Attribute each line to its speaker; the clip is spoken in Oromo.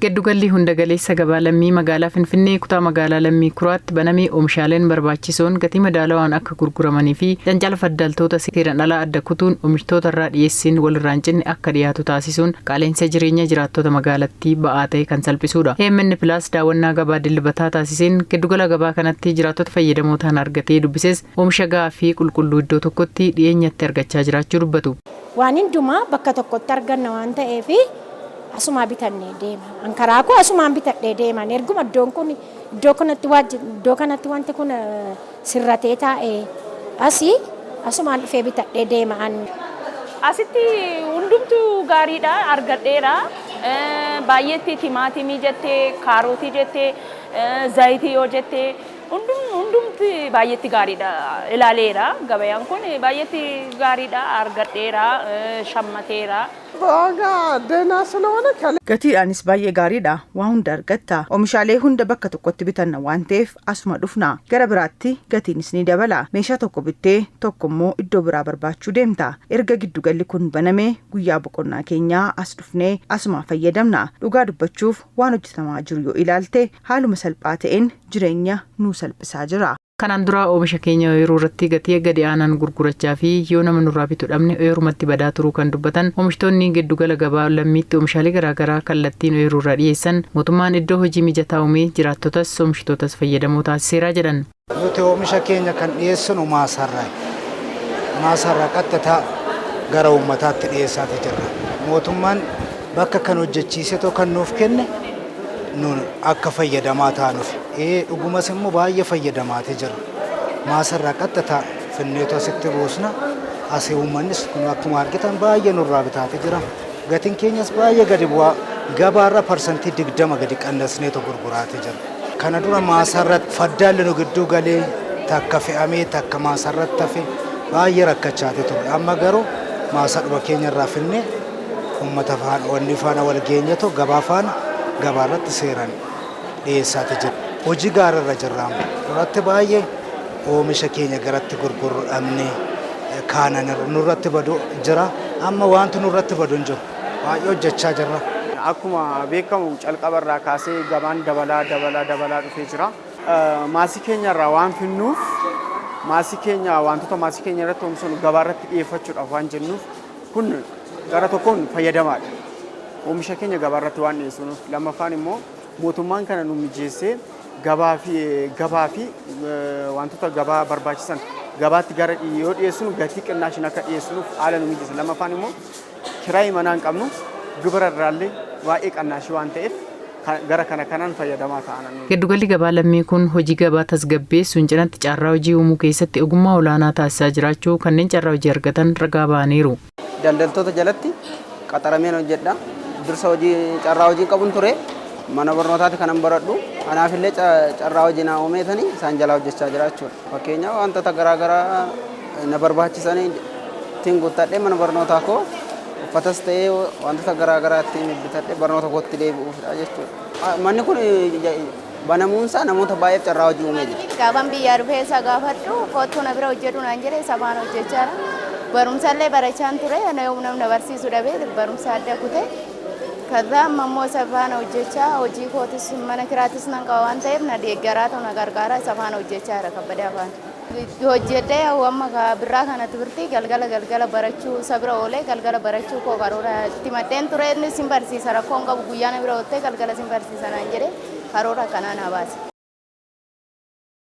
Speaker 1: Giddugalli hunda galeessa gabaa lammii magaalaa Finfinnee kutaa magaalaa lammii Kuraatti banamee oomishaaleen barbaachisoon gatii madaalawaan akka gurguramanii fi janjala faddaltoota seeraan alaa adda kutuun oomishtoota irraa dhiyeessiin walirraa hin cinne akka dhiyaatu taasisuun qaala'insa jireenya jiraattota magaalattii ba'aa ta'e kan salphisuudha. AMN Plus daawwannaa gabaa dilbataa taasiseen giddugala gabaa kanatti jiraattota fayyadamoo ta'an argatee dubbises oomisha gahaa fi qulqulluu iddoo tokkotti dhiyeenyatti argachaa jiraachuu dubbatu.
Speaker 2: Waan hundumaa bakka tokkotti arganna waan ta'eef asuma bitannee deema. Ankaraakoo asumaan bitadhee deeman. Erguma iddoo kanatti wanti kun sirratee taa'ee asumaan dhufee bitadhee deema.
Speaker 3: Asitti hundumtuu gaariidha argadheera. Baay'eetti timaatimii jettee, kaarotii jettee, zayitii yoo jettee hundumti baay'eetti gaariidha ilaaleera. Gabayaan kun baay'eetti gaariidha argadheera shammateera.
Speaker 4: Gatiidhaanis baay'ee gaariidha. Waa hunda argatta. Oomishaalee hunda bakka tokkotti bitanna waan ta'eef asuma dhufna. Gara biraatti gatiinis ni dabala. Meeshaa tokko bittee tokko immoo iddoo biraa barbaachuu deemta. Erga giddugalli kun banamee guyyaa boqonnaa keenyaa as dhufnee asuma fayyadamna. Dhugaa dubbachuuf waan hojjetamaa jiru yoo ilaalte haaluma salphaa ta'een jireenya nuu salphisaa jira.
Speaker 1: Kanaan dura oomisha keenya yeroo irratti gatii gadi aanaan gurgurachaa fi yoo nama nurraa bitu dhabne yerumatti badaa turuu kan dubbatan oomishtoonni giddugala gabaa lammiitti oomishaalee garaagaraa kallattiin yeroo irraa dhiyeessan mootummaan iddoo hojii mijataa uumee jiraattotas oomishtootas fayyadamoo taasiseera jedhan.
Speaker 5: Nuti oomisha keenya kan dhiyeessinu maasarraa qaxxataa gara uummataatti dhiyeessaati jirra. Mootummaan bakka kan hojjechiisetoo kan nuuf kenne nun akka fayyadamaa taanuuf dhugumas immoo baay'ee fayyadamaatee jira. Maasarraa qaxxataa finneetu asitti buusna. Asii uummannis kun akkuma argitan baay'ee nurraa bitaatee jira. Gatiin keenyas baay'ee gadi bu'aa. Gabaarra parsantii 20 gadi qannasneetu gurguraatee jira. Kana dura maasarratti faddaalli nu gidduu galee takka fe'amee takka maasarratti hafe baay'ee rakkachaatee ture. Amma garuu maasadhuma keenyarraa finnee uummata faana wal geenyetu gabaa faana gabaarratti seeran dhiyeessaati jira. Hojii gaariirra jirra. Duratti baay'ee oomisha keenya garatti gurguruu dhabnee kaanan nurratti badu jira. Amma wanti nurratti badu hin jiru. Baay'ee hojjechaa jirra.
Speaker 6: Akkuma beekamu calqabarraa kaasee gabaan dabalaa dhufee jira. Maasii keenyarraa waan finnuuf wantoota maasii keenya irratti oomishan gabaarratti dhiyeeffachuudhaaf waan jennuuf kun gara tokkoon fayyadamaadha. Oomisha keenya gabaarratti waan dhiyeessuuf lammaffaan immoo mootummaan kana nu mijeessee gabaa fi wantoota gabaa barbaachisan gabaatti gara yoo dhiyeessinu gatii qinnaashin akka dhiyeessinuuf haala nu mijeessa. Lammaffaan immoo kiraayii manaa hin qabnu gibira irraallee baay'ee qinnaashii waan ta'eef gara kanaan fayyadamaa ta'an.
Speaker 1: Giddugalli gabaa lammii kun hojii gabaa tasgabbeessuun cinatti carraa hojii uumuu keessatti ogummaa olaanaa taasisaa jiraachuu kanneen carraa hojii argatan ragaa ba'aniiru.
Speaker 7: Daldaltoota jalatti qaxarameen hojjedha. Dursa hojii carraa hojii qabuun ture. Mana barnootaatti kanan baradhu. Kanaafillee carraa hojii naa uumeetanii isaan jalaa hojjechaa jira jechuudha. Fakkeenyaaf wantoota garaagaraa na barbaachisanii ittiin guuttadhee mana barnootaa koo uffatas ta'ee wantoota garaagaraa ittiin bitadhee barnoota kootti deebi'uufidha jechuudha. Manni kun banamuunsaa namoota baay'eef carraa hojii uumee jira.
Speaker 8: Gaabaan biyyaa dhufee isa gaafadhu kootu na bira hojjedhu naan jedhee sabaan hojjechaa barumsallee barachaan ture namni barsiisuu dhabee barumsa adda kutee kaza ammoo sabaan hojjechaa hojii kootis mana kiraatis nan qaba waan ta'eef na deeggaraa ta'u na gargaara sabaan hojjechaa jira kabbadee afaan. Hojjedhee amma birraa kanatti birtii galgala barachuu sabira oolee galgala barachuu koo karoora itti maddeen ture inni sin barsiisa rakkoon qabu guyyaa na bira oolte galgala sin barsiisa naan jedhee karoora kanaan habaase.